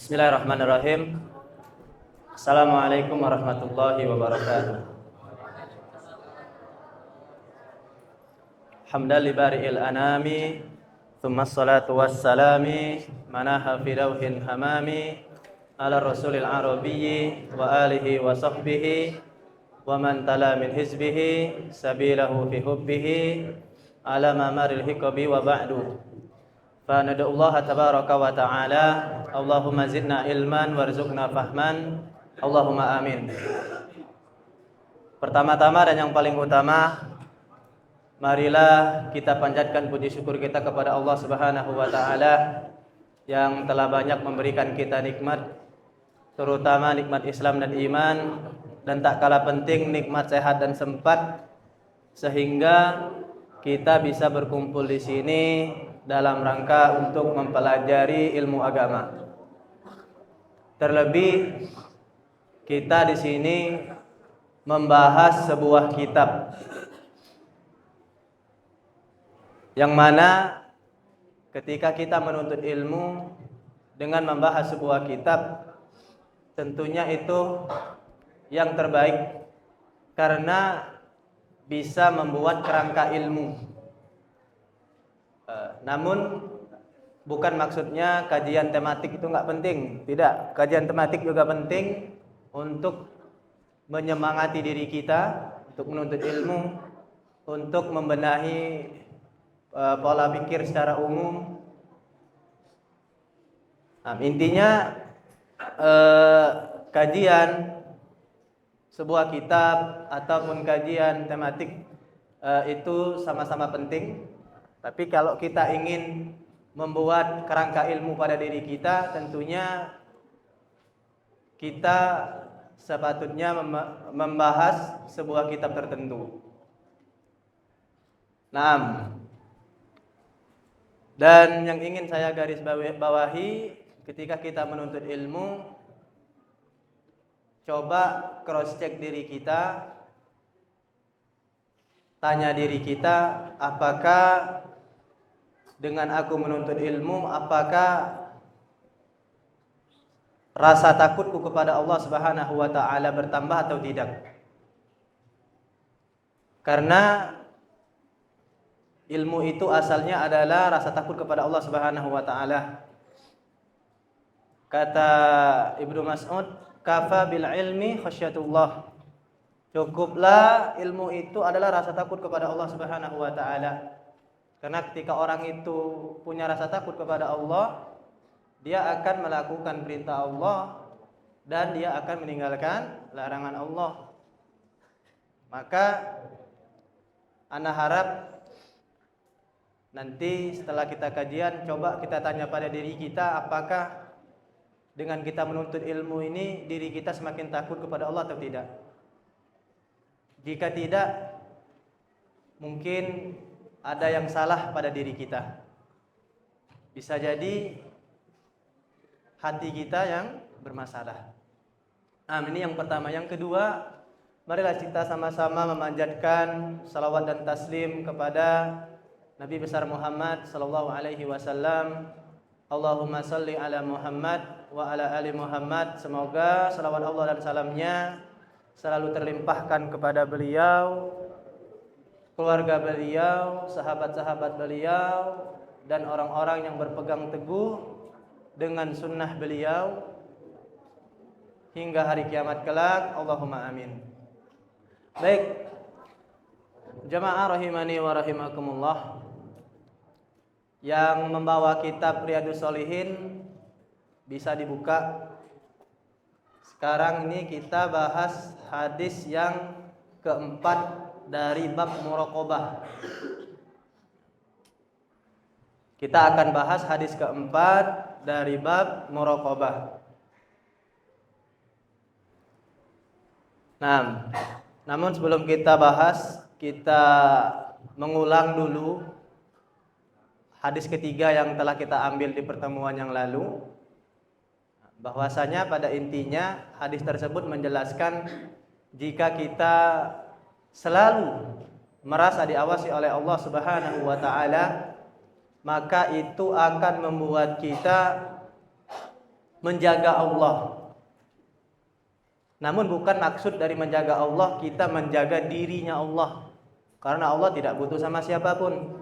Bismillahirrahmanirrahim. Assalamualaikum warahmatullahi wabarakatuh. Hamdan li bari'il anami, thumma salatu wassalami, manaha fi lawhin hamami, ala rasulil arabiyyi wa alihi wa sahbihi, wa man tala min hizbihi, sabilahu fi hubbihi, ala mamaril hikabi wa ba'du. Fa nad'ullaha tabaraka wa ta'ala, Allahumma zidna ilman warzuqna fahman, Allahumma amin. Pertama-tama dan yang paling utama, marilah kita panjatkan puji syukur kita kepada Allah Subhanahu wa taala yang telah banyak memberikan kita nikmat, terutama nikmat Islam dan iman, dan tak kalah penting nikmat sehat dan sempat, sehingga kita bisa berkumpul di sini dalam rangka untuk mempelajari ilmu agama. Terlebih kita di sini membahas sebuah kitab yang mana ketika kita menuntut ilmu dengan membahas sebuah kitab, tentunya itu yang terbaik karena bisa membuat kerangka ilmu. Namun bukan maksudnya kajian tematik itu nggak penting. Tidak, kajian tematik juga penting untuk menyemangati diri kita, untuk menuntut ilmu, untuk membenahi pola pikir secara umum. Intinya kajian sebuah kitab ataupun kajian tematik itu sama-sama penting. Tapi kalau kita ingin membuat kerangka ilmu pada diri kita, tentunya kita sepatutnya membahas sebuah kitab tertentu. Nah, dan yang ingin saya garis bawahi ketika kita menuntut ilmu, coba cross check diri kita, tanya diri kita, apakah dengan aku menuntut ilmu, apakah rasa takutku kepada Allah Subhanahu wa taala bertambah atau tidak? Karena ilmu itu asalnya adalah rasa takut kepada Allah Subhanahu wa taala. Kata Ibnu Mas'ud, kafa bil ilmi khasyatullah. Cukuplah ilmu itu adalah rasa takut kepada Allah Subhanahu wa taala. Karena ketika orang itu punya rasa takut kepada Allah, dia akan melakukan perintah Allah dan dia akan meninggalkan larangan Allah. Maka ana harap nanti setelah kita kajian, coba kita tanya pada diri kita, apakah dengan kita menuntut ilmu ini diri kita semakin takut kepada Allah atau tidak? Jika tidak, mungkin ada yang salah pada diri kita. Bisa jadi hati kita yang bermasalah. Ini yang pertama. Yang kedua, marilah kita sama-sama memanjatkan salawat dan taslim kepada Nabi besar Muhammad sallallahu alaihi wasallam. Allahumma salli ala Muhammad wa ala ali Muhammad. Semoga salawat Allah dan salamnya selalu terlimpahkan kepada beliau, keluarga beliau, sahabat-sahabat beliau, dan orang-orang yang berpegang teguh dengan sunnah beliau hingga hari kiamat kelak. Allahumma amin. Baik, jamaah rahimani wa rahimakumullah, yang membawa kitab Riyadhus Shalihin bisa dibuka. Sekarang ini kita bahas hadis yang keempat dari bab muraqabah. Kita akan bahas hadis keempat dari bab muraqabah. Namun sebelum kita bahas, kita mengulang dulu hadis ketiga yang telah kita ambil di pertemuan yang lalu. Bahwasanya pada intinya hadis tersebut menjelaskan jika kita selalu merasa diawasi oleh Allah Subhanahu wa taala, maka itu akan membuat kita menjaga Allah. Namun bukan maksud dari menjaga Allah kita menjaga dirinya Allah. Karena Allah tidak butuh sama siapapun.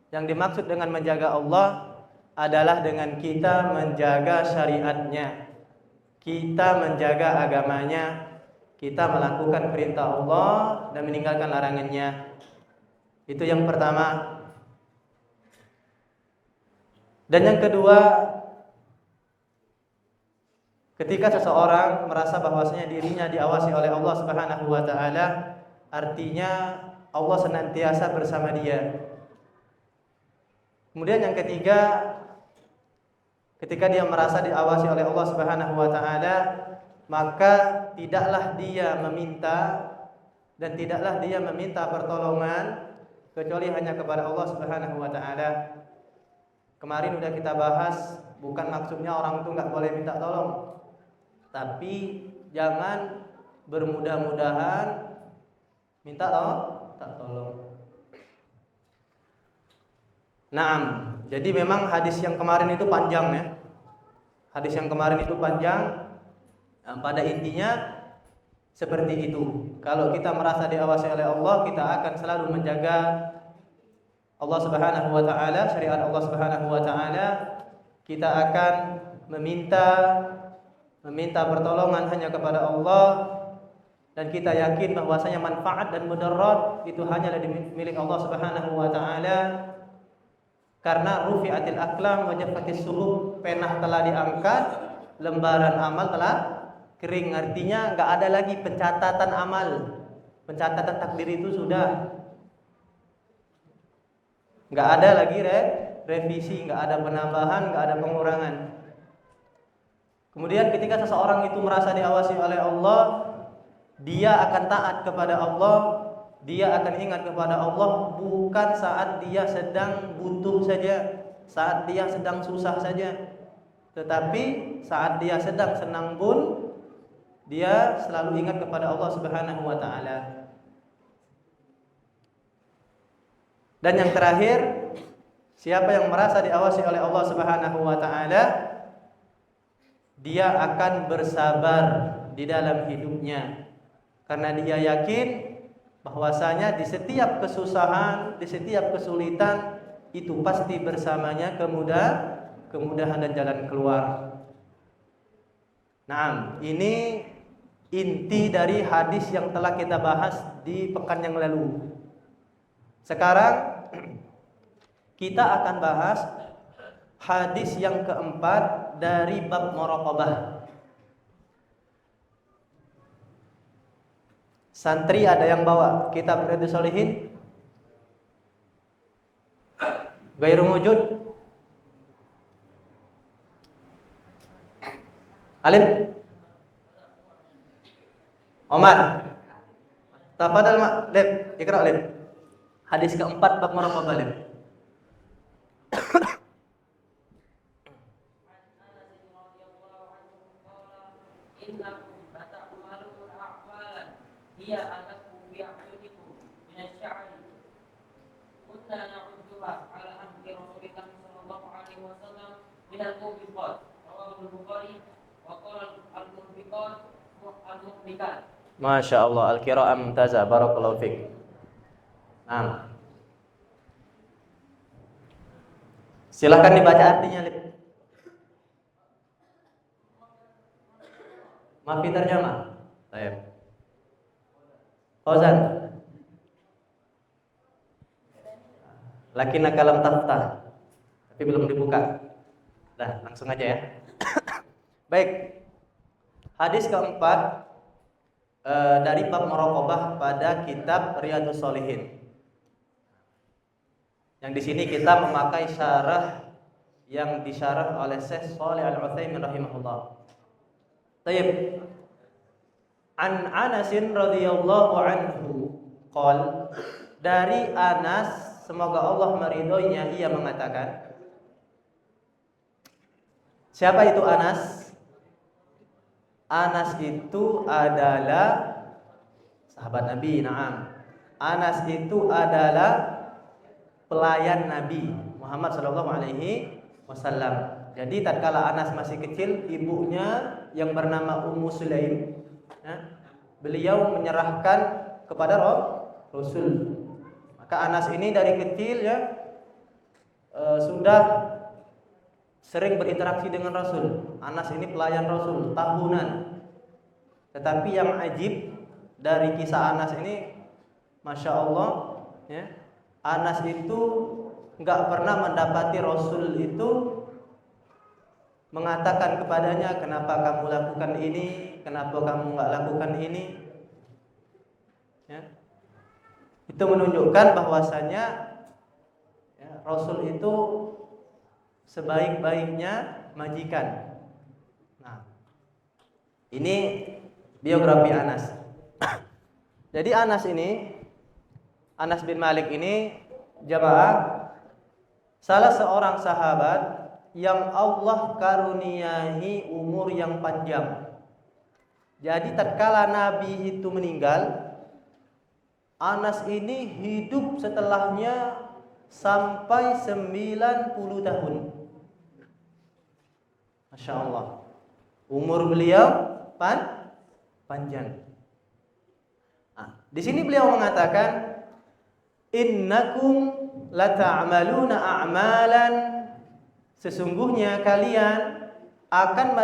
Yang dimaksud dengan menjaga Allah adalah dengan kita menjaga syariatnya, kita menjaga agamanya, kita melakukan perintah Allah dan meninggalkan larangannya. Itu yang pertama. Dan yang kedua, ketika seseorang merasa bahwasanya dirinya diawasi oleh Allah Subhanahu wa taala, artinya Allah senantiasa bersama dia. Kemudian yang ketiga, ketika dia merasa diawasi oleh Allah Subhanahu wa taala, maka tidaklah dia meminta dan tidaklah dia meminta pertolongan kecuali hanya kepada Allah Subhanahu wa taala. Kemarin udah kita bahas, bukan maksudnya orang itu nggak boleh minta tolong, tapi jangan bermudah-mudahan minta tolong. Naam, jadi memang hadis yang kemarin itu panjang ya. Hadis yang kemarin itu panjang. Nah, pada intinya seperti itu. Kalau kita merasa diawasi oleh Allah, kita akan selalu menjaga Allah Subhanahu wa taala, syariat Allah Subhanahu wa taala. Kita akan meminta pertolongan hanya kepada Allah, dan kita yakin bahwasanya manfaat dan mudarat itu hanyalah milik Allah Subhanahu wa taala. Karena rufi'atil aqlam wa jaffatis suhuf, penah telah diangkat, lembaran amal telah kering. Artinya enggak ada lagi pencatatan amal. Pencatatan takdir itu sudah enggak ada lagi revisi, enggak ada penambahan, enggak ada pengurangan. Kemudian ketika seseorang itu merasa diawasi oleh Allah, dia akan taat kepada Allah, dia akan ingat kepada Allah bukan saat dia sedang butuh saja, saat dia sedang susah saja, tetapi saat dia sedang senang pun dia selalu ingat kepada Allah Subhanahu wa taala. Dan yang terakhir, siapa yang merasa diawasi oleh Allah Subhanahu wa taala, dia akan bersabar di dalam hidupnya. Karena dia yakin bahwasanya di setiap kesusahan, di setiap kesulitan itu pasti bersamanya kemudahan dan jalan keluar. Nah, ini inti dari hadis yang telah kita bahas di pekan yang lalu. Sekarang kita akan bahas hadis yang keempat dari bab muraqabah. Santri ada yang bawa kitab Riyadhus Shalihin? Gairu wujud? Alim? Omar? Tafadhal Mak, Lib, ikra Lib. Hadis keempat bab muraqabah Lib. Ia atasku bi'ahyunikum minasy'ari kunna na'udduha ala ahdi Rasulillah sallallahu alaihi wasallam minal mubiqat. Rawahu al-Bukhari wa qala al-mubiqat al-mubiqat. Masya Allah, al-qira'ah mumtazah, barakallahu fiik. Nah, silakan dibaca artinya, Lip. Mafi terjemah. Baik. Fauzan, lakinna kalam taftah, tapi belum dibuka. Dah, langsung aja ya. Baik. Hadis keempat dari bab muraqabah pada kitab Riyadhus Shalihin. Yang di sini kita memakai syarah yang disyarah oleh Syekh Shalih Al-Utsaimin rahimahullah. Baik. An Anasin radhiyallahu anhu qol, dari Anas semoga Allah meridhoinya, ia mengatakan. Siapa itu Anas? Anas itu adalah sahabat Nabi. Naam. Anas itu adalah pelayan Nabi Muhammad sallallahu alaihi wasallam. Jadi tatkala Anas masih kecil, ibunya yang bernama Ummu Sulaim, beliau menyerahkan kepada Rasul. Maka Anas ini dari kecil sudah sering berinteraksi dengan Rasul. Anas ini pelayan Rasul tahunan. Tetapi yang ajib dari kisah Anas ini, Masya Allah, Anas itu nggak pernah mendapati Rasul itu mengatakan kepadanya, kenapa kamu lakukan ini, kenapa kamu nggak lakukan ini. Itu menunjukkan bahwasanya Rasul itu sebaik-baiknya majikan. Nah, ini biografi Anas. Jadi Anas bin Malik ini jamaah salah seorang sahabat yang Allah karuniai umur yang panjang. Jadi tatkala Nabi itu meninggal, Anas ini hidup setelahnya sampai 90 tahun. Masya Allah, umur beliau panjang. Di sini beliau mengatakan, innakum lata'maluna a'malan, sesungguhnya kalian akan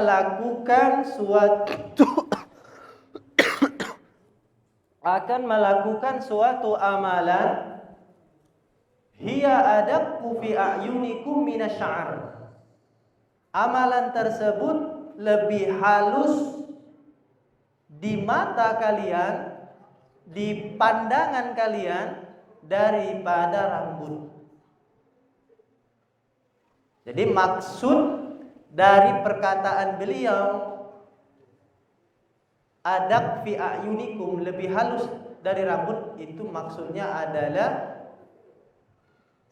melakukan suatu amalan, hiya adaqu fi a'yunikum minasy'ar. Amalan tersebut lebih halus di mata kalian, di pandangan kalian daripada rambut. Jadi maksud dari perkataan beliau adab fi a'yunikum, lebih halus dari rambut, itu maksudnya adalah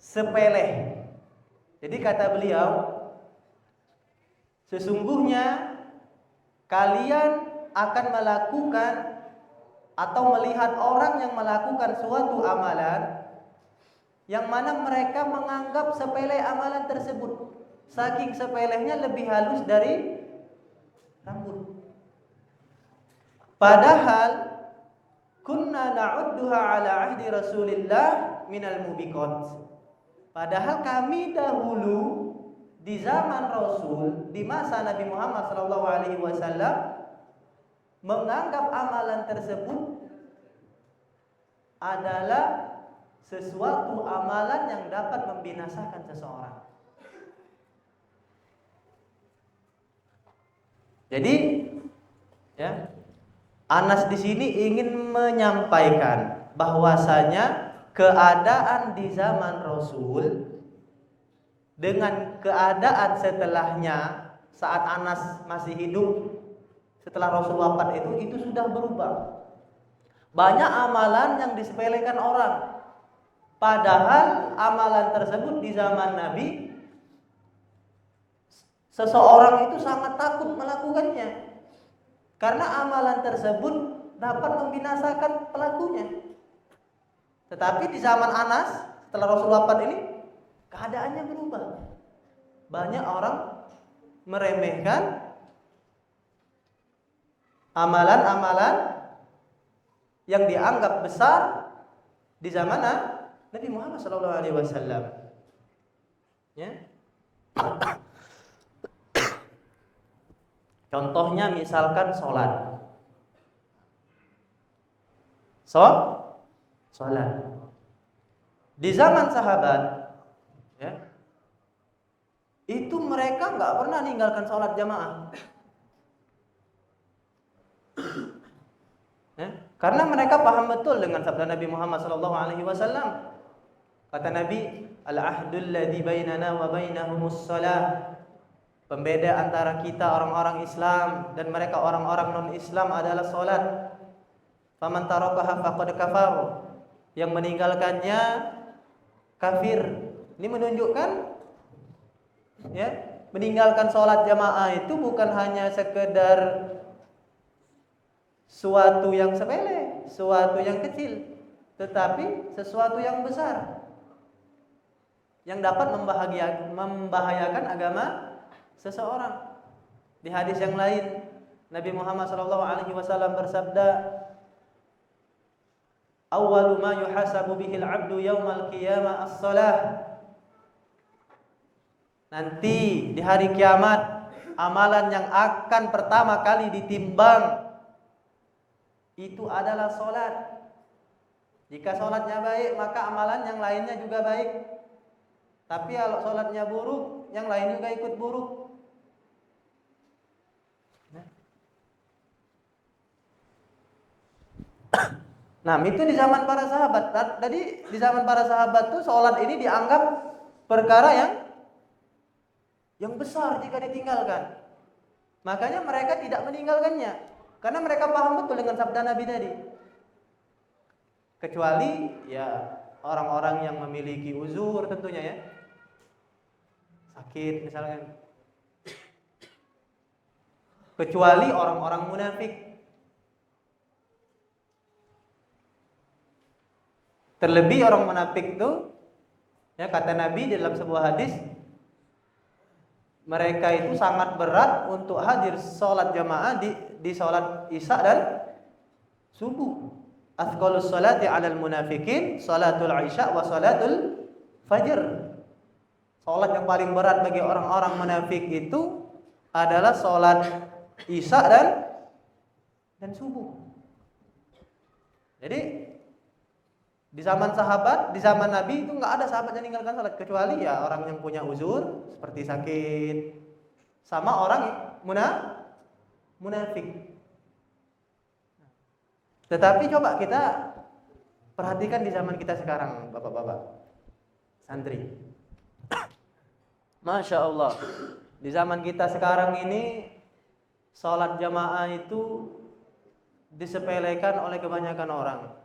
sepele. Jadi kata beliau, sesungguhnya kalian akan melakukan atau melihat orang yang melakukan suatu amalan yang mana mereka menganggap sepele amalan tersebut. Saking sepelehnya lebih halus dari rambut. Padahal kunna na'udduha ala ahdi Rasulillah minal mubiqat. Padahal kami dahulu di zaman Rasul, di masa Nabi Muhammad SAW, menganggap amalan tersebut adalah sesuatu amalan yang dapat membinasakan seseorang. Jadi, Anas di sini ingin menyampaikan bahwasanya keadaan di zaman Rasul dengan keadaan setelahnya saat Anas masih hidup, setelah Rasul wafat itu sudah berubah. Banyak amalan yang disepelekan orang, padahal amalan tersebut di zaman Nabi seseorang itu sangat takut melakukannya, karena amalan tersebut dapat membinasakan pelakunya. Tetapi di zaman Anas setelah Rasul wafat ini keadaannya berubah. Banyak orang meremehkan amalan-amalan yang dianggap besar di zaman Nabi Muhammad SAW. Contohnya misalkan sholat. Sholat. Di zaman sahabat, itu mereka nggak pernah meninggalkan sholat jamaah. Karena mereka paham betul dengan sabda Nabi Muhammad SAW. Kata Nabi, al-ahdul ladzi bainana wa bainahumus shalah. Pembeda antara kita orang-orang Islam dan mereka orang-orang non-Islam adalah salat. Faman tarakaha faqad kafar. Yang meninggalkannya kafir. Ini menunjukkan meninggalkan salat jamaah itu bukan hanya sekedar suatu yang sepele, suatu yang kecil, tetapi sesuatu yang besar yang dapat membahayakan seseorang. Di hadis yang lain Nabi Muhammad SAW bersabda, "Awwalu ma yuhasabu bihil 'abdu yaumal qiyamah as-shalah." Nanti di hari kiamat amalan yang akan pertama kali ditimbang itu adalah salat. Jika salatnya baik, maka amalan yang lainnya juga baik. Tapi kalau salatnya buruk, yang lain juga ikut buruk. Nah, itu di zaman para sahabat. Tadi di zaman para sahabat tuh salat ini dianggap perkara yang besar jika ditinggalkan. Makanya mereka tidak meninggalkannya karena mereka paham betul dengan sabda Nabi tadi. Kecuali ya orang-orang yang memiliki uzur tentunya ya. Sakit misalkan. Kecuali orang-orang munafik. Terlebih orang munafik itu, ya kata Nabi dalam sebuah hadis, mereka itu sangat berat untuk hadir sholat jamaah di sholat isya dan subuh. Athqalus sholati 'alal munafikin sholatul isya wa sholatul fajr. Sholat yang paling berat bagi orang-orang munafik itu adalah sholat isya dan subuh. Jadi di zaman sahabat, di zaman Nabi itu nggak ada sahabat yang meninggalkan salat kecuali ya orang yang punya uzur seperti sakit, sama orang munafik. Tetapi coba kita perhatikan di zaman kita sekarang, bapak-bapak, santri. Masya Allah, di zaman kita sekarang ini salat jamaah itu disepelekan oleh kebanyakan orang.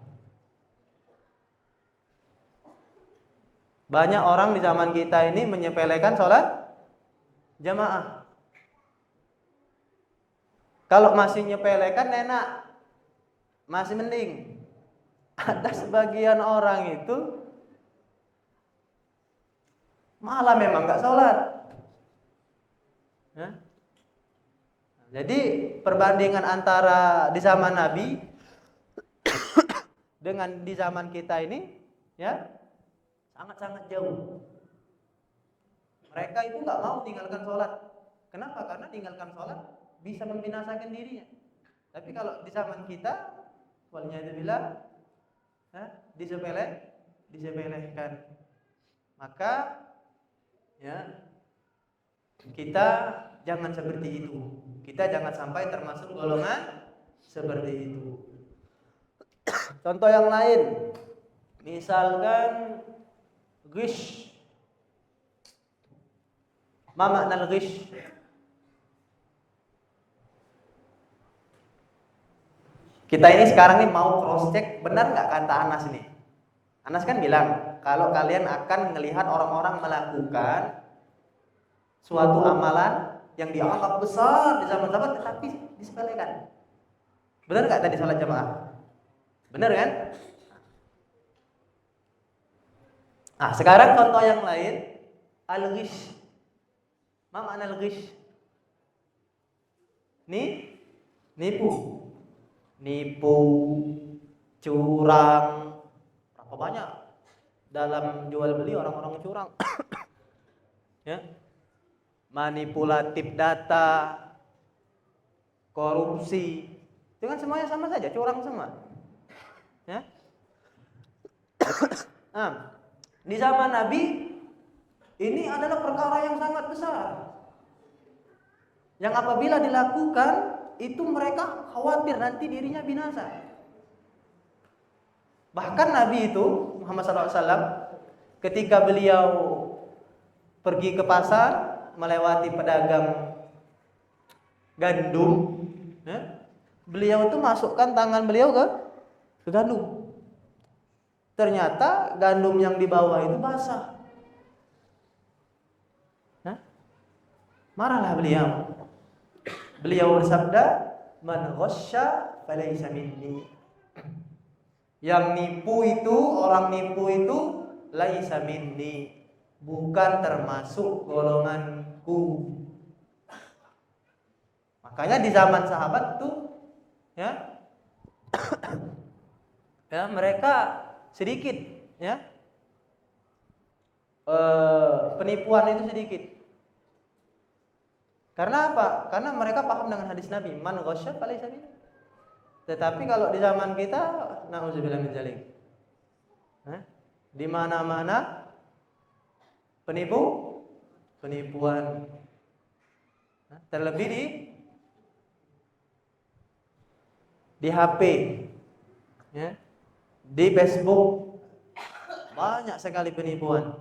Banyak orang di zaman kita ini menyepelekan sholat jamaah. Kalau masih nyepelekan enak, masih mending. Ada sebagian orang itu malah memang nggak sholat. Ya? Jadi perbandingan antara di zaman Nabi dengan di zaman kita ini, ya, sangat-sangat jauh. Mereka itu nggak mau tinggalkan sholat. Kenapa? Karena tinggalkan sholat bisa membinasakan dirinya. Tapi kalau di zaman kita, waliyadzubillah, disepelekan. Maka ya kita jangan seperti itu. Kita jangan sampai termasuk golongan seperti itu. Contoh yang lain, misalkan ghish. Ma makna al-ghish? Kita ini sekarang nih mau cross check benar nggak kata Anas ini. Anas kan bilang kalau kalian akan melihat orang-orang melakukan suatu amalan yang dianggap besar di zaman sahabat tetapi disepelekan. Benar nggak tadi salat jamaah? Benar kan? Nah, sekarang contoh yang lain, al-ghish. Ma makna al-ghish? Nipu, curang. Berapa banyak dalam jual beli orang-orang curang? Ya. Manipulatif data, korupsi. Itu kan semuanya sama saja, curang semua. Ya. Nah, di zaman Nabi ini adalah perkara yang sangat besar. Yang apabila dilakukan itu mereka khawatir nanti dirinya binasa. Bahkan Nabi itu Muhammad SAW ketika beliau pergi ke pasar melewati pedagang gandum, ya, beliau itu masukkan tangan beliau ke gandum. Ternyata gandum yang dibawa itu basah. Marahlah beliau. Beliau bersabda, "Man ghasya falaysa minni." Yang nipu itu, orang nipu itu laisa minni, bukan termasuk golonganku. Makanya di zaman sahabat tuh ya ya mereka sedikit ya penipuan itu sedikit. Karena apa? Karena mereka paham dengan hadis Nabi, man ghasyya falaysa minna. Tetapi kalau di zaman kita, na'udzubillah min dzalik. Di mana-mana penipuan. Terlebih di HP, ya, di Facebook banyak sekali penipuan.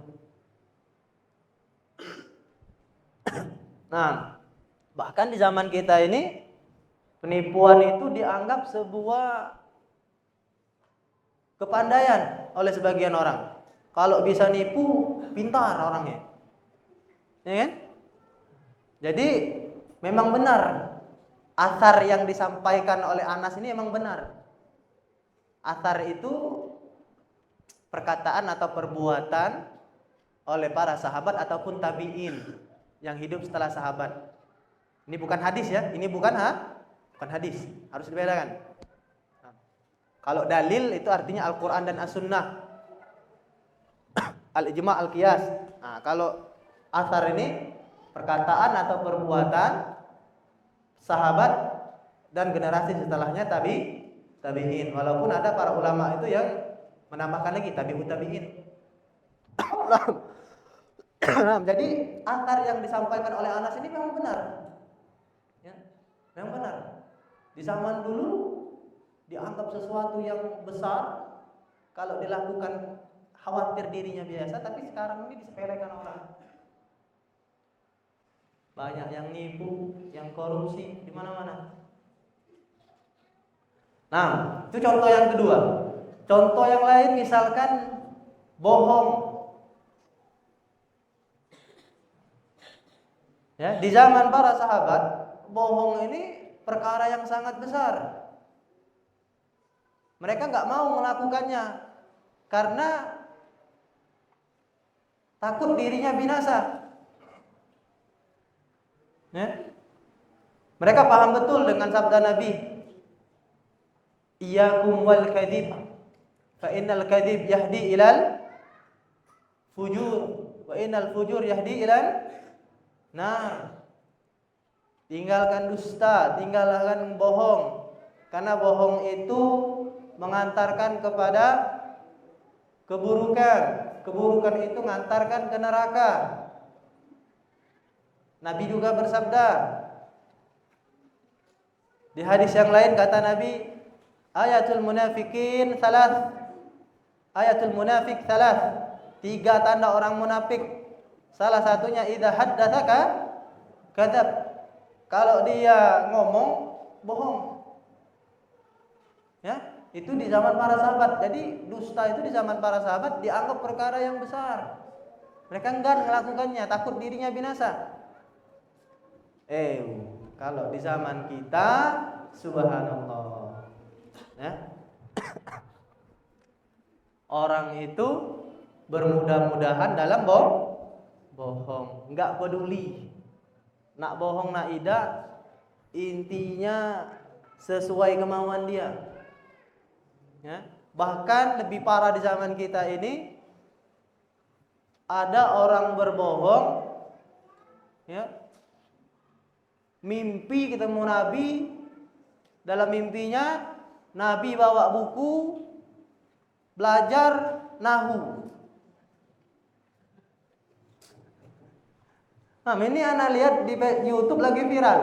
Nah, bahkan di zaman kita ini penipuan itu dianggap sebuah kepandaian oleh sebagian orang. Kalau bisa nipu, pintar orangnya. Ya kan? Jadi memang benar athar yang disampaikan oleh Anas ini memang benar. Athar itu perkataan atau perbuatan oleh para sahabat ataupun tabi'in yang hidup setelah sahabat. Ini bukan hadis ya, ini bukan hadis, harus dibedakan. Kalau dalil itu artinya Al-Quran dan As-Sunnah, Al-Ijma' Al-Qiyas. Nah, kalau athar ini perkataan atau perbuatan sahabat dan generasi setelahnya tabi'in. Walaupun ada para ulama itu yang menambahkan lagi tabi'ut tabi'in. Jadi athar yang disampaikan oleh Anas ini memang benar. Ya, memang benar. Di zaman dulu dianggap sesuatu yang besar, kalau dilakukan khawatir dirinya biasa, tapi sekarang ini disepelekan orang. Banyak yang nipu, yang korupsi di mana-mana. Nah, itu contoh yang kedua. Contoh yang lain misalkan bohong. Ya, di zaman para sahabat, bohong ini perkara yang sangat besar. Mereka nggak mau melakukannya karena takut dirinya binasa. Ya. Mereka paham betul dengan sabda Nabi, "Iyyakum wal kadzib, fa innal kadzib yahdi ilal fujur, wa innal fujur yahdi ilal nar." Tinggalkan dusta, tinggalkan bohong, karena bohong itu mengantarkan kepada keburukan. Keburukan itu mengantarkan ke neraka. Nabi juga bersabda di hadis yang lain, kata Nabi, ayatul munafikin salas. Ayatul munafik salas. 3 tanda orang munafik. Salah satunya idza haddatsaka kadzab. Kalau dia ngomong bohong. Ya, itu di zaman para sahabat. Jadi dusta itu di zaman para sahabat dianggap perkara yang besar. Mereka enggan melakukannya, takut dirinya binasa. Kalau di zaman kita, subhanallah, ya, orang itu bermudah-mudahan dalam bohong, enggak peduli, nak bohong nak tidak, intinya sesuai kemauan dia. Ya, bahkan lebih parah di zaman kita ini, ada orang berbohong, ya, mimpi ketemu Nabi, dalam mimpinya Nabi bawa buku belajar nahu. Nah, ini anak lihat di YouTube lagi viral.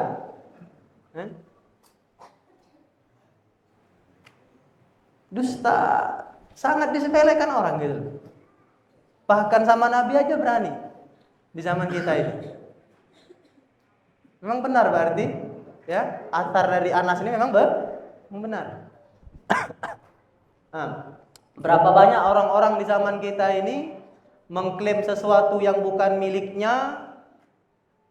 Dusta sangat disepelekan orang gitu. Bahkan sama Nabi aja berani di zaman kita ini. Memang benar berarti, ya, athar dari Anas ini memang benar. Nah, berapa banyak orang-orang di zaman kita ini mengklaim sesuatu yang bukan miliknya,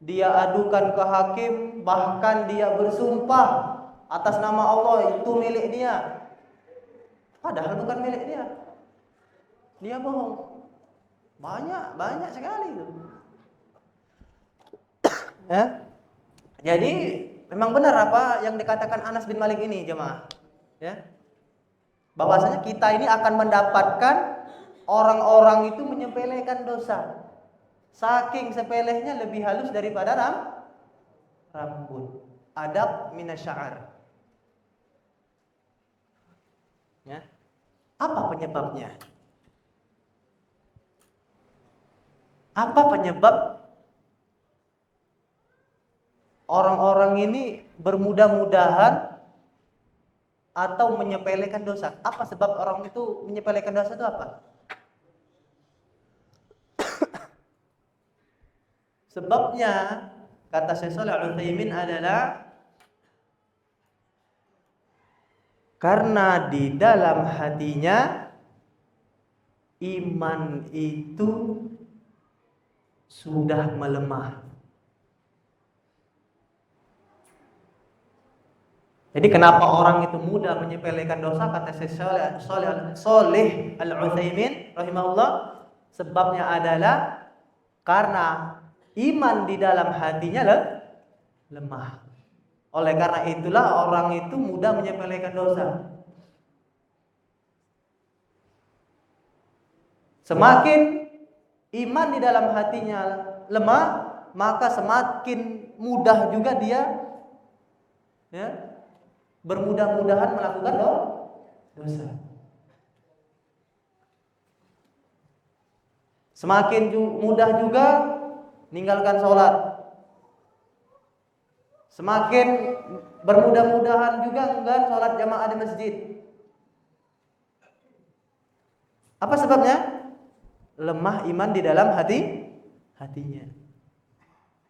dia adukan ke hakim, bahkan dia bersumpah atas nama Allah itu milik dia, padahal bukan milik dia. Dia bohong. Banyak sekali itu. Ya. Jadi Memang benar apa yang dikatakan Anas bin Malik ini, jemaah. Ya. Bahwasanya kita ini akan mendapatkan orang-orang itu menyepelekan dosa. Saking sepelehnya lebih halus daripada rambut. Adab minasya'ar. Ya. Apa penyebabnya? Apa penyebab orang-orang ini bermudah-mudahan atau menyepelekan dosa? Apa sebab orang itu menyepelekan dosa itu apa? Sebabnya, kata Syekh Shalih Al-Utsaimin adalah karena di dalam hatinya iman itu sudah melemah. Jadi kenapa orang itu mudah menyepelekan dosa, kata Syekh Shalih Al-Utsaimin rahimahullah, sebabnya adalah karena iman di dalam hatinya lemah. Oleh karena itulah orang itu mudah menyepelekan dosa. Semakin iman di dalam hatinya lemah, maka semakin mudah juga dia bermudah-mudahan melakukan dosa. Semakin mudah juga meninggalkan sholat. Semakin bermudah-mudahan juga enggan sholat jamaah di masjid. Apa sebabnya? Lemah iman di dalam hatinya.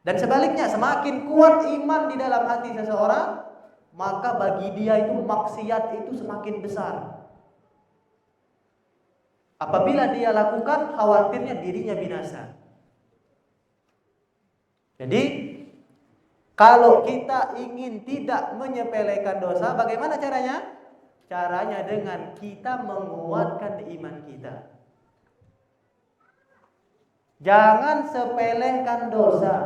Dan sebaliknya, semakin kuat iman di dalam hati seseorang, maka bagi dia itu maksiat itu semakin besar. Apabila dia lakukan, khawatirnya dirinya binasa. Jadi, kalau kita ingin tidak menyepelekan dosa, bagaimana caranya? Caranya dengan kita menguatkan iman kita. Jangan sepelekan dosa.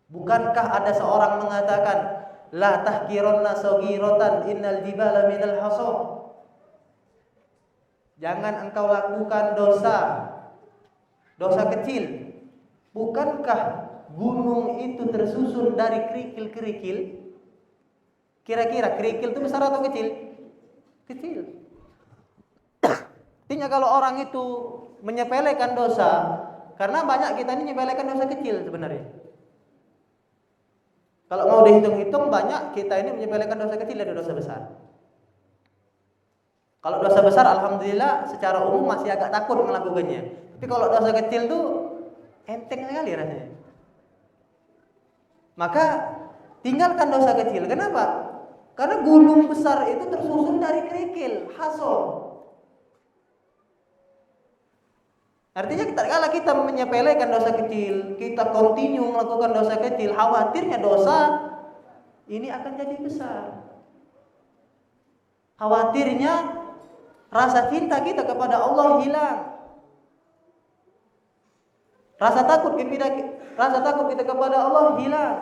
Bukankah ada seorang mengatakan, la tahkiranna saghiratan innal jibala minal hasa. Jangan engkau lakukan dosa kecil. Bukankah gunung itu tersusun dari kerikil-kerikil? Kira-kira kerikil itu besar atau kecil? Kecil. Artinya kalau orang itu menyepelekan dosa, karena banyak kita ini menyepelekan dosa kecil sebenarnya. Kalau mau dihitung-hitung, banyak kita ini menyepelekan dosa kecil dari dosa besar. Kalau dosa besar, alhamdulillah secara umum masih agak takut melakukannya. Tapi kalau dosa kecil tuh enteng sekali rasanya. Maka tinggalkan dosa kecil. Kenapa? Karena gunung besar itu tersusun dari kerikil, hasol. Artinya kalau kita menyepelekan dosa kecil, kita continue melakukan dosa kecil, khawatirnya dosa ini akan jadi besar. Khawatirnya rasa cinta kita kepada Allah hilang. Rasa takut kita kepada Allah hilang.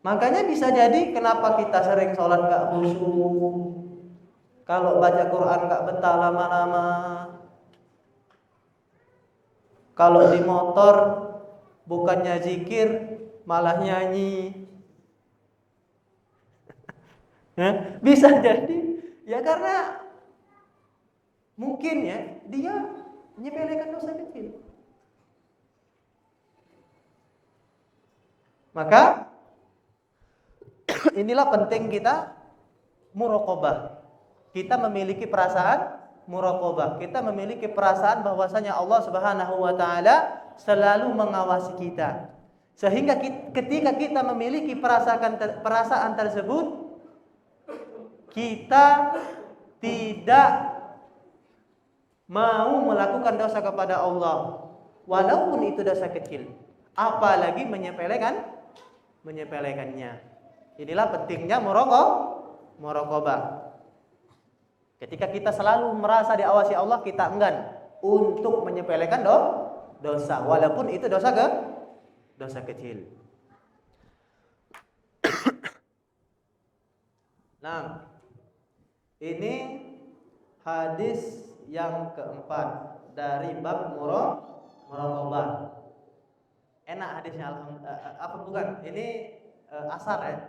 Makanya bisa jadi kenapa kita sering sholat gak khusyuk, kalau baca Quran gak betah lama-lama, kalau di motor bukannya zikir malah nyanyi. Bisa jadi ya karena mungkin ya dia menyepelekan dosa kecil. Maka inilah penting kita muraqabah. Kita memiliki perasaan muraqabah. Kita memiliki perasaan bahwasanya Allah Subhanahu wa taala selalu mengawasi kita. Sehingga ketika kita memiliki perasaan tersebut, kita tidak mau melakukan dosa kepada Allah, walaupun itu dosa kecil, apalagi menyepelekannya. Inilah pentingnya muraqabah. Ketika kita selalu merasa diawasi Allah, kita enggan untuk menyepelekan dosa, walaupun itu dosa dosa kecil. Nah, ini hadis yang keempat dari bab muraqabah. Enak hadisnya, apa bukan? Ini asar ya.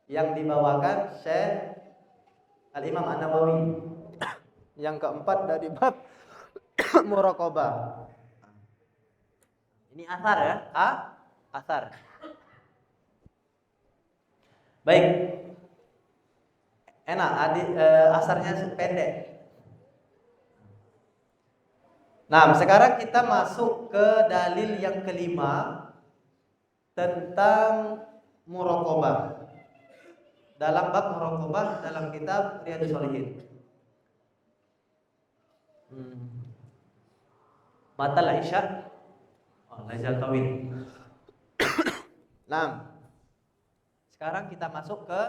Yang dibawakan Syekh Al-Imam An-Nawawi. Yang keempat dari bab muraqabah. Ini asar ya, asar. Baik. Enak, asarnya pendek. Nah, sekarang kita masuk ke dalil yang kelima tentang muraqabah. Dalam bab muraqabah dalam kitab Riyadhus Shalihin. Matal Isya. Laizal tawil. Nah, sekarang kita masuk ke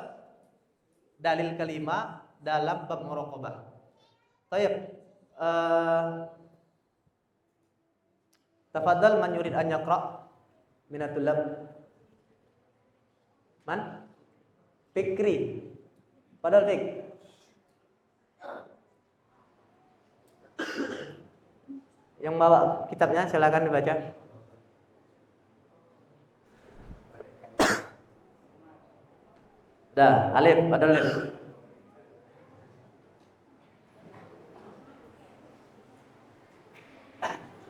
dalil kelima dalam bab muraqabah. Baik. Tafadhal man yurid an yaqra minatul lab. Man? Fikri. Padahal Fik. Yang bawa kitabnya silakan dibaca. Dah, alif, padahal alif.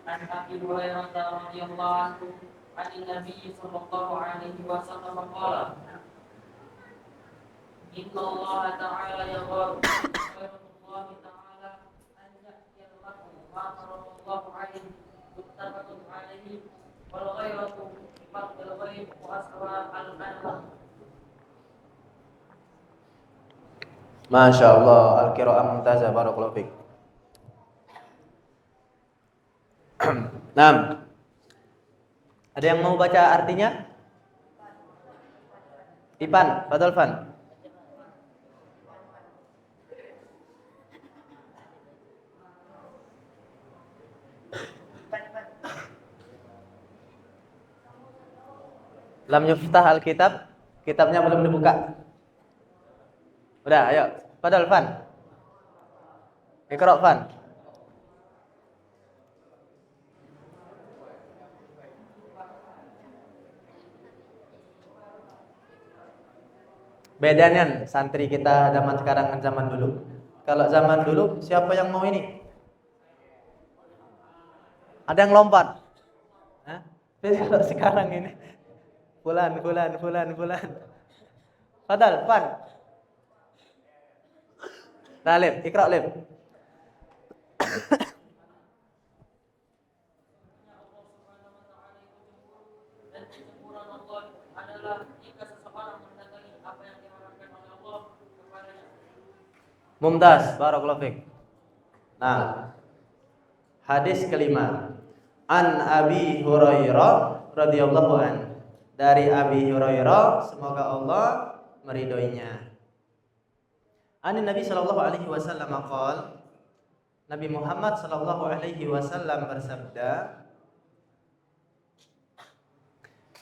عن أبي هريرة رضي الله عنه عن النبي صلى الله عليه وسلم قال إن الله تعالى يغار خير الله تعالى أن يأتي المرء ما فرض الله عليه متفق عليه والغيرة بفرض الغيب وأسرى الأنوار. Masya Allah, al-qira'ah mumtazah, barakallahu fiik. Nah, ada yang mau baca artinya? Ipan, Fadal Fan. Lam yuftah al-kitab, kitabnya belum dibuka. Udah, ayo, Fadal Fan. Iqra Fan. Bedanya santri kita zaman sekarang dan zaman dulu. Kalau zaman dulu siapa yang mau ini? Ada yang lompat. Hah? Tapi kalau sekarang ini fulan. Fadal, Fan. Talib, Iqra Lib. Dan kecemburuan Allah adalah jika seseorang mendatangi apa yang diharapkan oleh Allah kepadanya. Mumtaz, barakallahu fiik. Nah, hadis kelima. An Abi Hurairah radhiyallahu an. Dari Abi Hurairah, semoga Allah meridhoinya. An Nabi sallallahu alaihi wasallam qala, Nabi Muhammad sallallahu alaihi wasallam bersabda,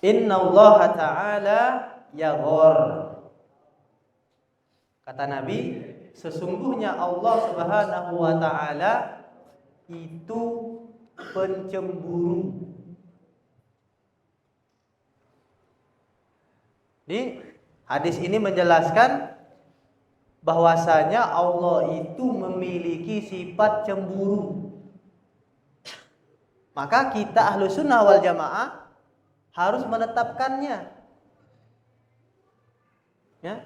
Inna Allah Ta'ala yaghor. Kata Nabi, sesungguhnya Allah Subhanahu wa Ta'ala itu pencemburu. Di hadis ini menjelaskan bahwasanya Allah itu memiliki sifat cemburu. Maka kita ahlu sunnah wal jamaah harus menetapkannya. Ya,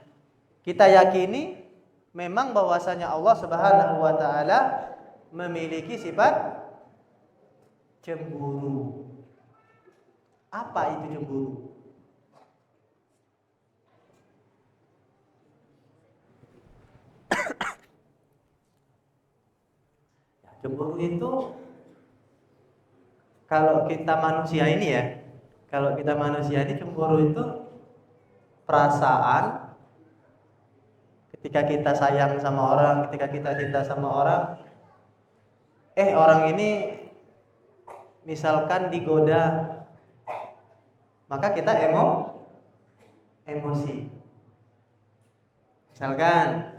kita yakini memang bahwasanya Allah Subhanahu wa Ta'ala memiliki sifat cemburu. Apa itu cemburu? Cemburu itu kalau kita manusia ini cemburu itu perasaan ketika kita sayang sama orang, ketika kita cinta sama orang, orang ini misalkan digoda, maka kita emosi. Misalkan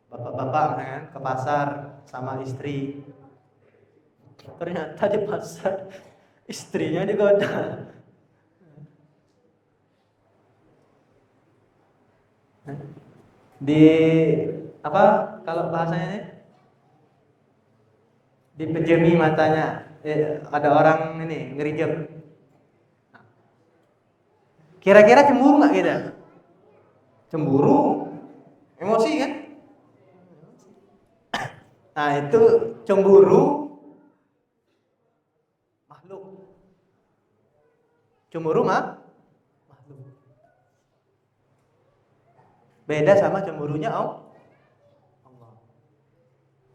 bapak-bapak kan ke pasar sama istri, ternyata di pasar istrinya digoda. Di apa kalau bahasanya ini, dipejemi matanya, ada orang ini ngerijem. Kira-kira cemburu nggak kita? Cemburu, emosi kan? Nah itu cemburu makhluk. Cemburu makhluk. Beda sama cemburunya Allah.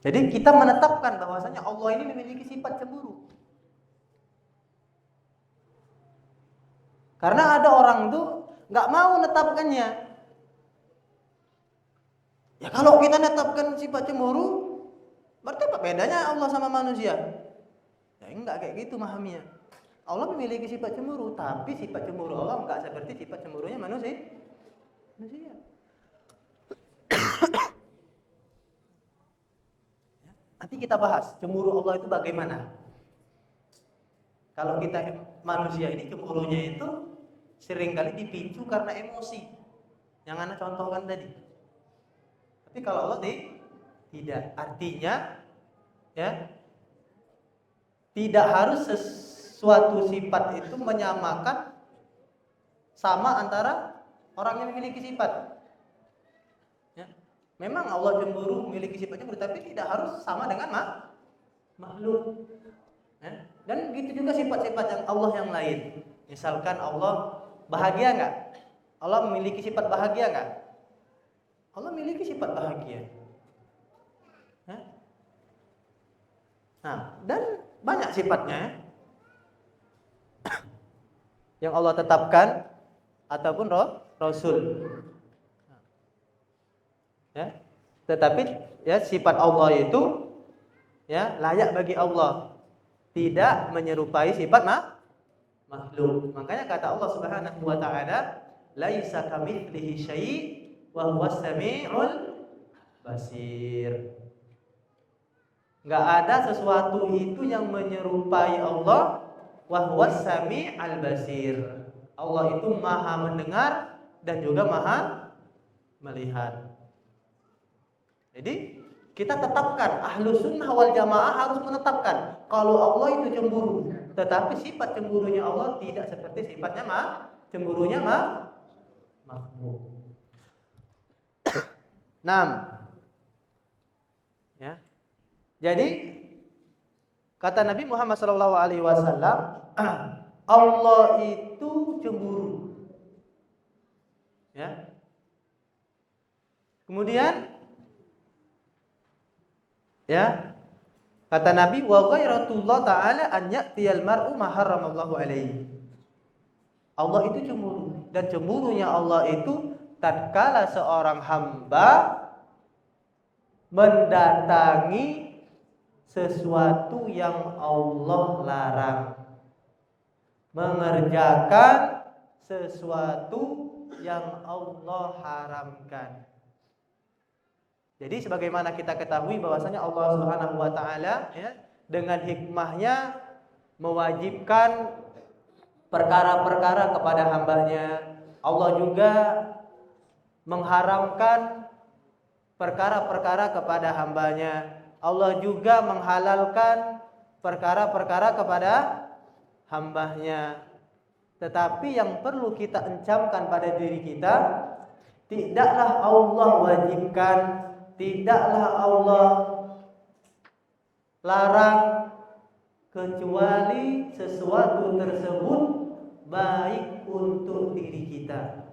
Jadi kita menetapkan bahwasanya Allah ini memiliki sifat cemburu. Karena ada orang tuh nggak mau menetapkannya. Ya kalau kita menetapkan sifat cemburu, berarti apa bedanya Allah sama manusia? Ya enggak kayak gitu memahaminya. Allah memiliki sifat cemburu, tapi sifat cemburu Allah enggak seperti sifat cemburunya manusia. Nanti kita bahas cemburu Allah itu bagaimana. Kalau kita manusia ini cemburunya itu seringkali dipicu karena emosi. Yang Anda contohkan tadi. Tapi kalau Allah tidak, artinya ya tidak harus sesuatu sifat itu menyamakan sama antara orang yang memiliki sifat. Ya. Memang Allah cemburu memiliki sifat cemburu, tapi tidak harus sama dengan makhluk. Ya. Dan begitu juga sifat-sifat yang Allah yang lain. Misalkan Allah bahagia nggak? Allah memiliki sifat bahagia nggak? Allah memiliki sifat bahagia. Ya. Nah, dan banyak sifatnya yang Allah tetapkan ataupun Rasul. Ya. Tetapi ya sifat Allah itu ya layak bagi Allah, tidak menyerupai sifat makhluk. Makanya kata Allah Subhanahu wa taala, "Laisa kamitslihi syai' wa huwas samiul basir." Enggak ada sesuatu itu yang menyerupai Allah, wa huwas sami'al basir. Allah itu Maha mendengar dan juga Maha melihat. Jadi kita tetapkan, Ahlus Sunnah wal Jamaah harus menetapkan kalau Allah itu cemburu, tetapi sifat cemburunya Allah tidak seperti sifatnya cemburunya makhluk. 6. Ya. Jadi kata Nabi Muhammad SAW, Allah itu cemburu. Ya. Kemudian ya, kata Nabi, wa ghairatullah ta'ala an ya'tiyal mar'u ma haramallahu alaihi. Allah itu cemburu, dan cemburunya Allah itu tatkala seorang hamba mendatangi sesuatu yang Allah larang, mengerjakan sesuatu yang Allah haramkan. Jadi sebagaimana kita ketahui bahwasanya Allah Subhanahu wa taala ya dengan hikmahnya mewajibkan perkara-perkara kepada hambanya. Allah juga mengharamkan perkara-perkara kepada hambanya. Allah juga menghalalkan perkara-perkara kepada hambanya. Tetapi yang perlu kita encamkan pada diri kita, tidaklah Allah wajibkan, tidaklah Allah larang kecuali sesuatu tersebut baik untuk diri kita,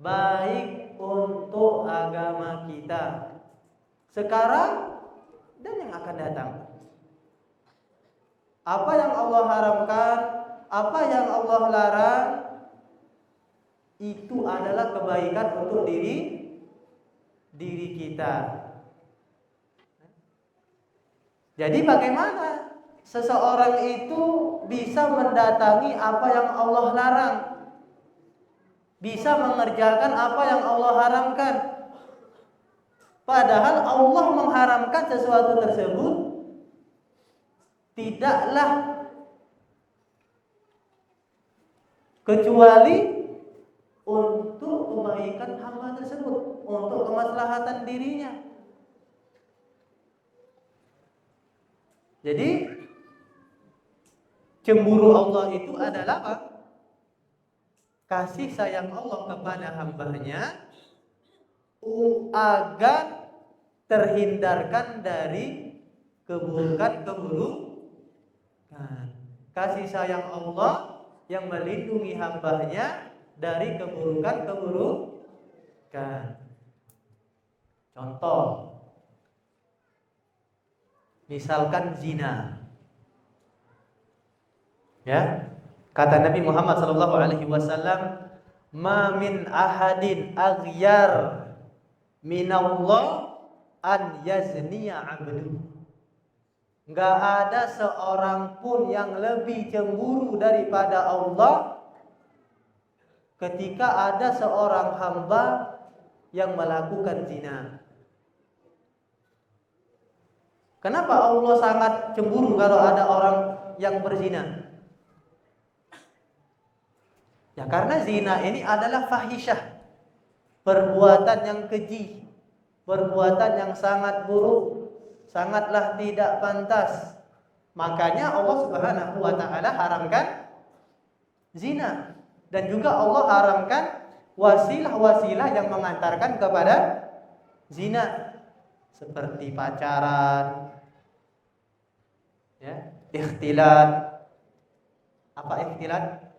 baik untuk agama kita sekarang dan yang akan datang. Apa yang Allah haramkan, apa yang Allah larang, itu adalah kebaikan untuk diri kita. Jadi bagaimana seseorang itu bisa mendatangi apa yang Allah larang, bisa mengerjakan apa yang Allah haramkan, padahal Allah mengharamkan sesuatu tersebut tidaklah kecuali untuk kebaikan hamba tersebut, untuk kemaslahatan dirinya. Jadi cemburu Allah itu adalah apa? Kasih sayang Allah kepada hambanya agar terhindarkan dari keburukan. Kasih sayang Allah yang melindungi hambanya dari keburukan. Contoh, misalkan zina. Ya, kata Nabi Muhammad SAW, "Ma min ahadin aghyar minallah an yazniya 'abdu." Enggak ada seorang pun yang lebih cemburu daripada Allah ketika ada seorang hamba yang melakukan zina. Kenapa Allah sangat cemburu kalau ada orang yang berzina? Ya karena zina ini adalah fahisyah, perbuatan yang keji, perbuatan yang sangat buruk, sangatlah tidak pantas. Makanya Allah Subhanahu wa taala haramkan zina, dan juga Allah haramkan wasilah-wasilah yang mengantarkan kepada zina, seperti pacaran, ya, ikhtilat. Apa ikhtilat?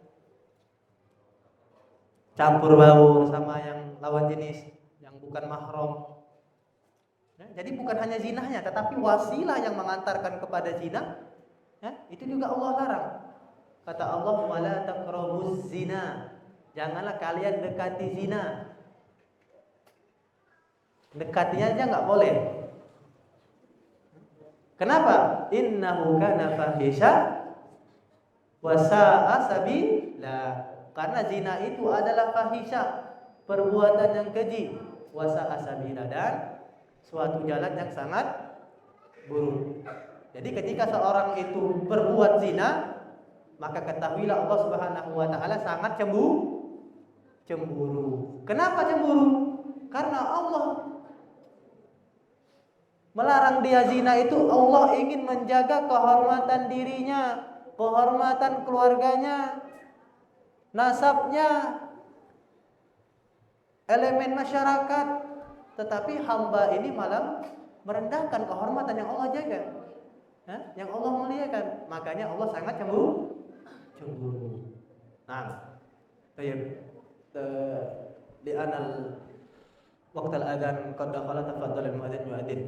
Campur baur sama yang lawan jenis yang bukan mahram. Ya, jadi bukan hanya zinahnya, tetapi wasilah yang mengantarkan kepada zina, ya, itu juga Allah larang. Kata Allah, "Wala taqrabuz zina." Janganlah kalian dekati zina. Dekatinya aja nggak boleh. Kenapa? Innahu kana fahisha wa sa'a sabila. Karena zina itu adalah fahisha, perbuatan yang keji, wa sa'a sabila, dan suatu jalan yang sangat buruk. Jadi ketika seorang itu berbuat zina, maka ketahuilah Allah Subhanahu wa taala sangat cemburu. Kenapa cemburu? Karena Allah melarang dia zina itu, Allah ingin menjaga kehormatan dirinya, kehormatan keluarganya, nasabnya, elemen masyarakat. Tetapi hamba ini malah merendahkan kehormatan yang Allah jaga, yang Allah muliakan. Makanya Allah sangat cemburu. Nah, di anal waqtal adzan qad dakhala tafaddal al-muadzin yu'adzin.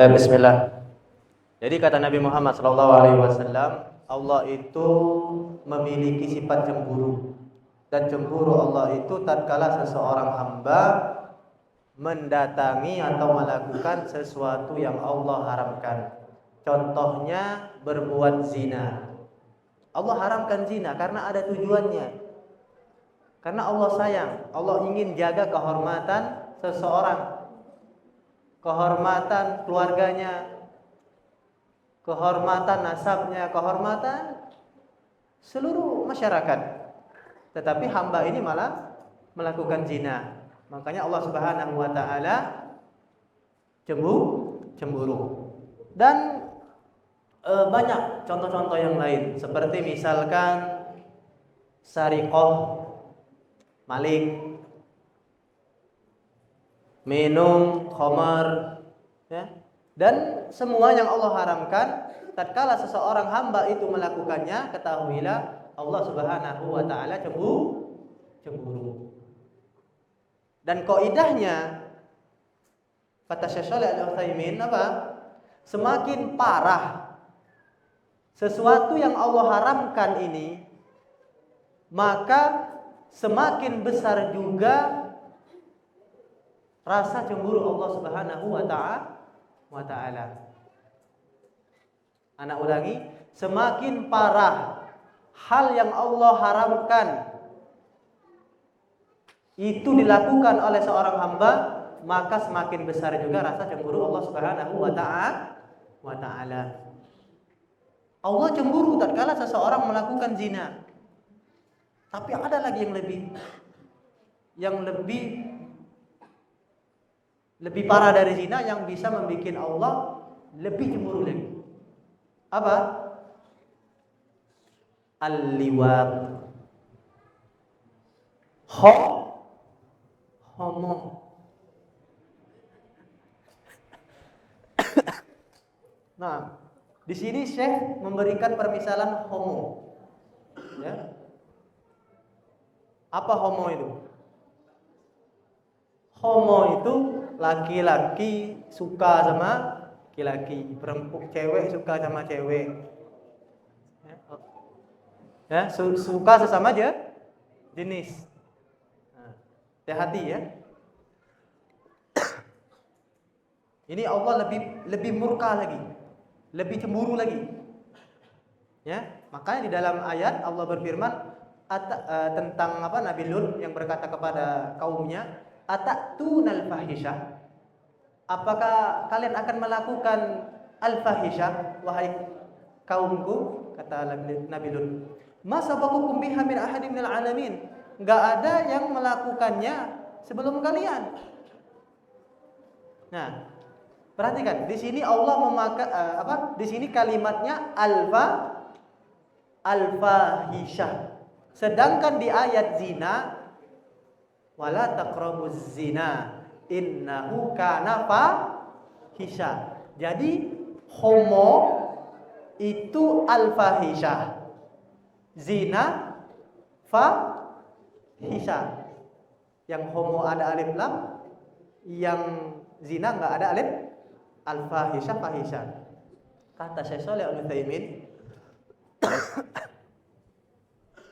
Bismillah. Jadi kata Nabi Muhammad SAW, Allah itu memiliki sifat cemburu. Dan cemburu Allah itu tatkala seseorang hamba mendatangi atau melakukan sesuatu yang Allah haramkan. Contohnya berbuat zina. Allah haramkan zina karena ada tujuannya. Karena Allah sayang, Allah ingin jaga kehormatan seseorang, kehormatan keluarganya, kehormatan nasabnya, kehormatan seluruh masyarakat. Tetapi hamba ini malah melakukan zina. Makanya Allah Subhanahu wa taala cemburu. Dan banyak contoh-contoh yang lain, seperti misalkan sariqah, maling, minum khamar, ya. Dan semua yang Allah haramkan, tatkala seseorang hamba itu melakukannya, ketahuilah Allah Subhanahu wa taala cemburu. Dan kaidahnya kata Syekh Shalih Al-Utsaimin apa? Semakin parah sesuatu yang Allah haramkan ini, maka semakin besar juga rasa cemburu Allah Subhanahu wa taala. Anak ulangi, semakin parah hal yang Allah haramkan itu dilakukan oleh seorang hamba, maka semakin besar juga rasa cemburu Allah Subhanahu wa taala. Allah cemburu tatkala seseorang melakukan zina. Tapi ada lagi yang lebih parah dari zina, yang bisa membuat Allah lebih cemburu lagi. Apa? Al-liwat. Homo. Nah, di sini Syekh memberikan permisalan homo. Ya. Apa homo itu? Homo itu laki-laki suka sama laki-laki, perempuan cewek suka sama cewek. Ya, suka sesama aja jenis. Nah, hati-hati ya. Ini Allah lebih murka lagi, lebih cemburu lagi. Ya, makanya di dalam ayat Allah berfirman tentang Nabi Lut yang berkata kepada kaumnya, "Atattunal fahisyah?" Apakah kalian akan melakukan al-fahisyah wahai kaumku? Kata Nabi Lut. "Ma sabaqakum biha min ahadin minal alamin." Enggak ada yang melakukannya sebelum kalian. Nah, perhatikan, di sini Allah memakai di sini kalimatnya al-fahisyah. Sedangkan di ayat zina, wala taqrabuz zina innahu kana fahisha. Jadi homo itu al-fahisyah. Zina fahisha. Yang homo ada alif lam, yang zina enggak ada alif. Al-fahisha fahisha. Kata Syekh Shalih Al-Utsaimin,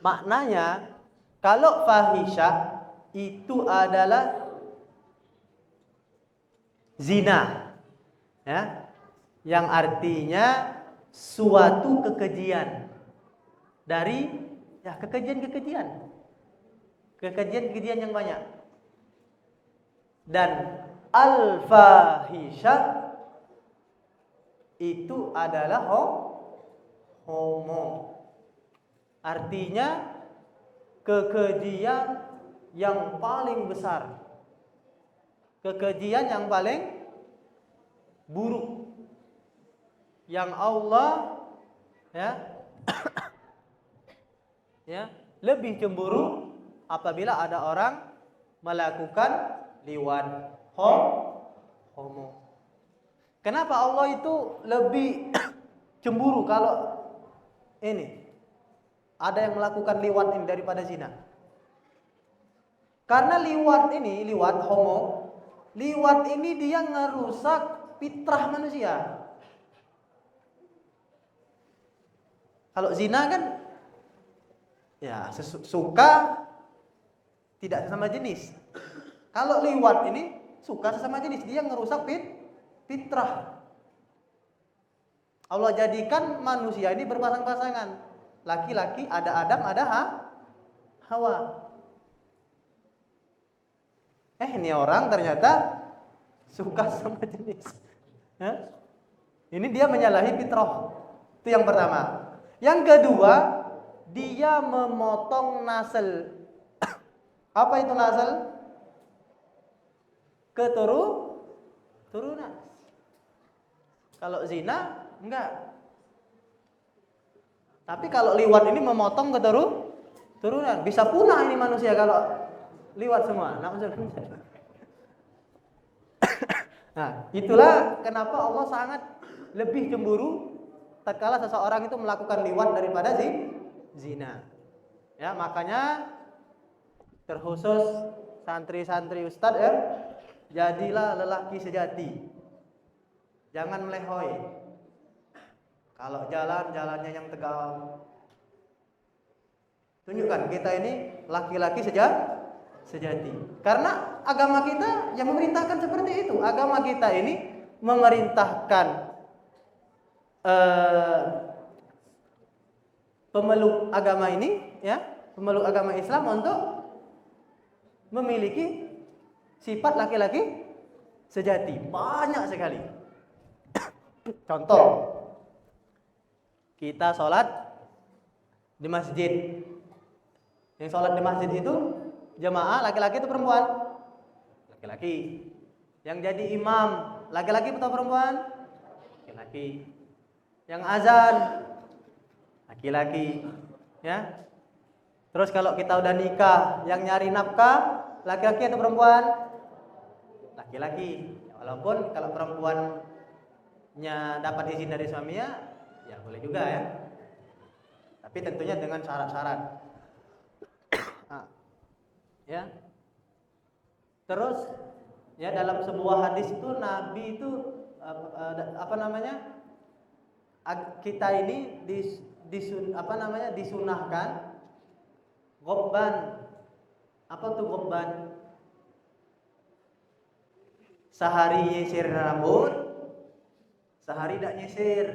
maknanya kalau fahisha itu adalah zina, ya, yang artinya suatu kekejian dari kekejian yang banyak. Dan al-fahisha itu adalah homo. Artinya kekejian yang paling besar, kekejian yang paling buruk, yang Allah lebih cemburu apabila ada orang melakukan liwat homo. Kenapa Allah itu lebih cemburu kalau ini ada yang melakukan liwat ini daripada zina? Karena liwat ini dia ngerusak fitrah manusia. Kalau zina kan ya suka tidak sesama jenis. Kalau liwat ini suka sesama jenis, dia ngerusak fitrah. Allah jadikan manusia ini berpasang-pasangan. Laki-laki, ada Adam, ada Hawa. Ini orang ternyata suka sama jenis. Ini dia menyalahi fitrah. Itu yang pertama. Yang kedua, dia memotong nasl. Apa itu nasl? Keturunan. Kalau zina enggak. Tapi kalau liwat ini memotong keturunan. Bisa punah ini manusia kalau liwat semua. Nah, itulah kenapa Allah sangat lebih cemburu tatkala seseorang itu melakukan liwat daripada zina. Ya, makanya terkhusus santri-santri ustaz ya, jadilah lelaki sejati. Jangan melehoi. Kalau jalannya yang tegak. Tunjukkan kita ini laki-laki sejati. Karena agama kita yang memerintahkan seperti itu. Agama kita ini memerintahkan pemeluk agama ini, ya, pemeluk agama Islam untuk memiliki sifat laki-laki sejati, banyak sekali. Contoh, kita sholat di masjid. Yang sholat di masjid itu jamaah laki-laki atau perempuan? Laki-laki. Yang jadi imam laki-laki atau perempuan? Laki-laki. Yang azan laki-laki, ya. Terus kalau kita udah nikah, yang nyari nafkah laki-laki atau perempuan? Laki-laki. Walaupun kalau perempuannya dapat izin dari suaminya, ya boleh juga ya. Tapi tentunya dengan syarat-syarat. Nah, ya. Terus ya dalam sebuah hadis itu Nabi itu kita ini disunahkan ghobban. Apa tuh ghobban? Sehari nyisir rambut, sehari tidak nyisir.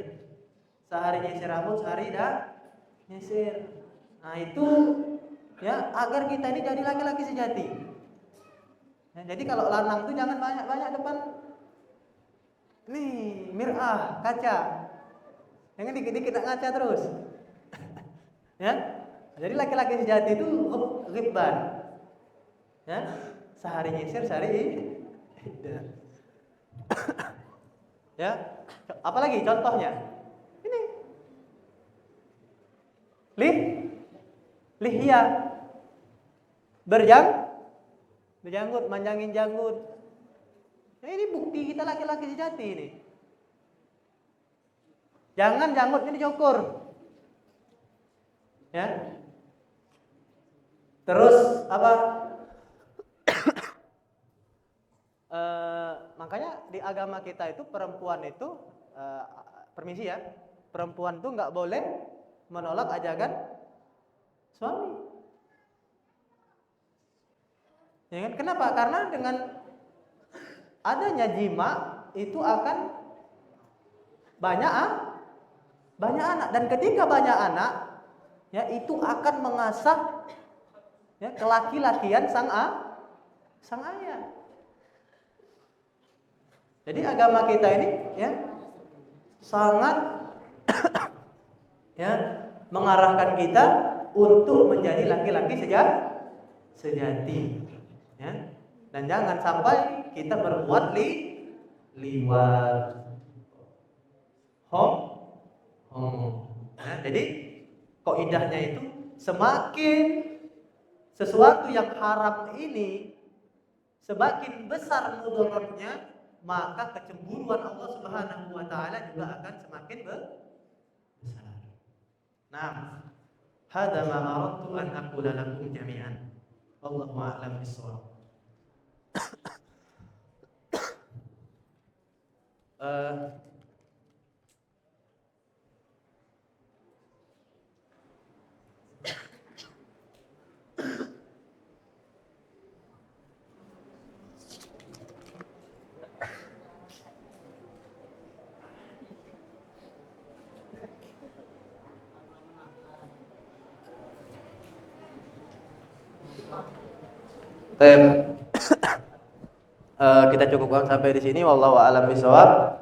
Sehari nyisir rambut, sehari tidak nyisir. Nah itu ya agar kita ini jadi laki-laki sejati. Ya, jadi kalau lanang itu jangan banyak-banyak depan nih mir'ah, kaca. Jangan dikit-dikit ngaca terus. Ya. Jadi laki-laki sejati itu ghibban. Ya. Sehari nyisir, sehari tidak. Ya. Apalagi contohnya? Ini. Lihya. Berjanggut, manjangin janggut. Nah, ini bukti kita laki-laki sejati ini. Jangan janggutnya dicukur. Ya. Terus apa? Makanya di agama kita itu perempuan itu permisi ya, perempuan itu nggak boleh menolak ajakan suami. Ya kan? Kenapa? Karena dengan adanya jima itu akan banyak anak, dan ketika banyak anak ya itu akan mengasah ya kelaki-lakian sang ayah. Jadi agama kita ini ya sangat ya mengarahkan kita untuk menjadi laki-laki sejati. Ya. Dan jangan sampai kita berbuat liwat, homo. Ya, jadi kaidahnya itu semakin sesuatu yang haram ini semakin besar mudaratnya, maka kecemburuan Allah Subhanahu wa taala juga akan semakin besar. Nah, hadza ma aradtu an aqula lakum jami'an. Wallahu a'lam bishawab. Kita cukupkan sampai di sini. Wallahu a'lam bishawab.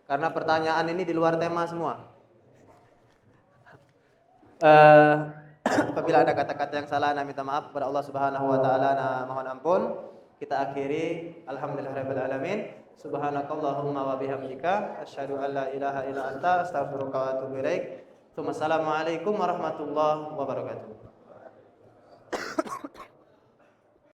Karena pertanyaan ini di luar tema semua. Apabila ada kata-kata yang salah, saya minta maaf kepada Allah Subhanahu wa taala, mohon ampun. Kita akhiri alhamdulillahirabbil alamin. Subhanakallahumma wa bihamdika asyhadu an la ilaha illa anta astaghfiruka wa atubu ilaik. Assalamualaikum warahmatullahi wabarakatuh.